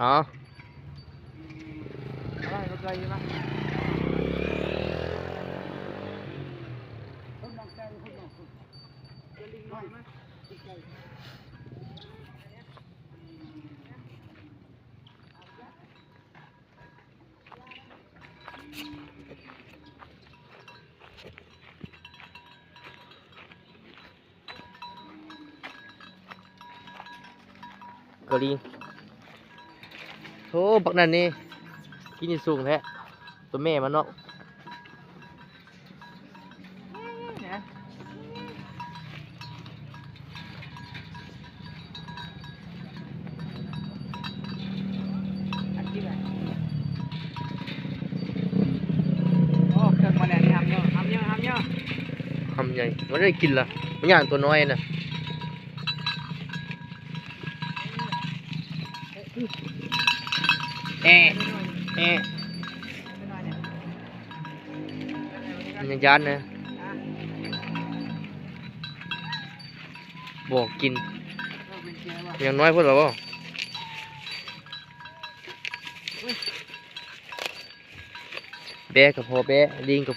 อ๋ออะไรรถไฟมั้ยคนมองแกงคนมองจะลิงน้อยมั้ยกะลิงโอ้บักนั่นนี่กินสูงแท้ตัวแม่มันเนาะโอ้เครื่องมาแล้วนี่ทำเยอะทำเยอะ ทำไงมันได้กินล่ะมันอย่างตัวน้อยน่ะแอะแอะมันยังยันนะบอกกินอย่างน้อยพูดหรอเปล่าแบะกับพ่อแบะลิงกับ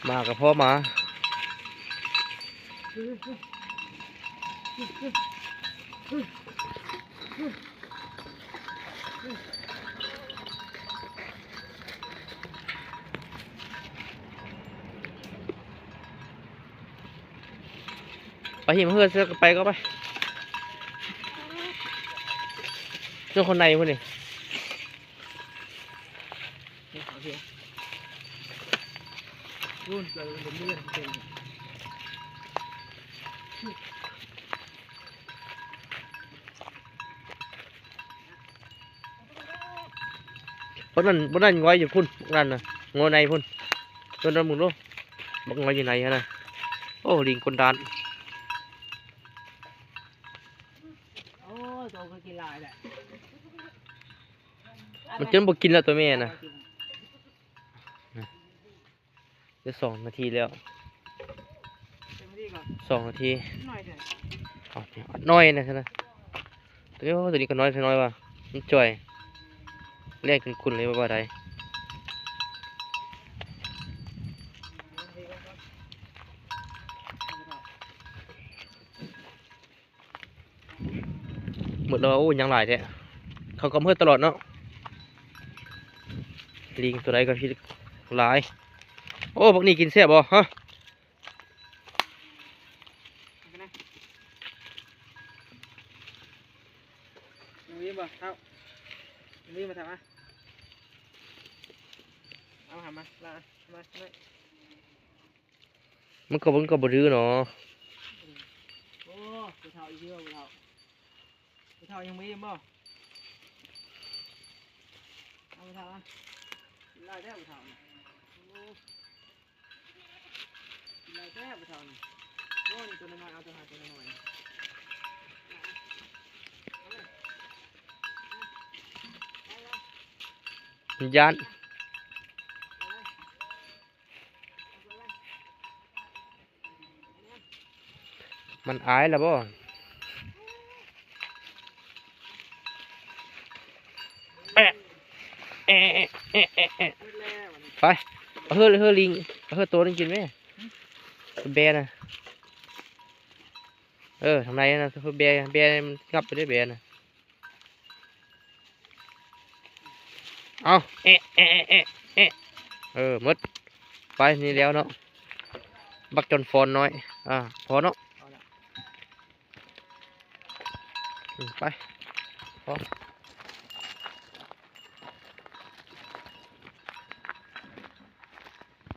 หมากับพ่อหมาไปหิมเพื่อนเสื้อไปก็ไปเรื่องคนในพวกนี้รุ่นเกิดเป็นเลื่อนเป็น บนนั้นงอยอยู่พุ่นนั่นน่ะงอในพุ่นตัวนั้นมึงรู้บักงอยอยู่ไหนฮะน่ะโอ้ลิงคนดาน โอ้ตัวก็กินลายแหละ มันจนบอกกินแล้วตัวแม่นะจะ2 นาทีแล้ว2 นาทีเอาอัดน้อยนะใช่ไหมตัวนี้ก็น้อยน้อยว่ะมันจ่อยแรกคุณเลยว่าไรหมดแล้วโอ้ยังหลายแท้เขาก็เพิ่มตลอดเนาะลิงตัวใดก็พี่หลายโอ้พวกนี้กินแซ่บบ่ฮะมีบ่เท่ามีมาทำอ่ะเอาหามาลามามันก็บ่ดื้อเนาะโอ้ผู้เฒ่าอีกเยอะผู้เฒ่ายังมีบ่เอาผู้เฒ่าอ่ะลายแท้ผู้เฒ่าลายแท้ผู้เฒ่าโอ้ยตัวน้อยเอาตัวหาตัวน้อยยานมันอายแล้วบ่แอะแอะแอะแอะแอะไปเอาเฮ้อลิงเอาเฮ้อตัวนึงกินไหมแบะนะทำไรนะเฮ้อแบะมันงับไปได้แบะนะเอาแอะแอะแอะแอะมดไปนี่แล้วเนาะบักจนฟอนน้อยพอเนาะไปพอ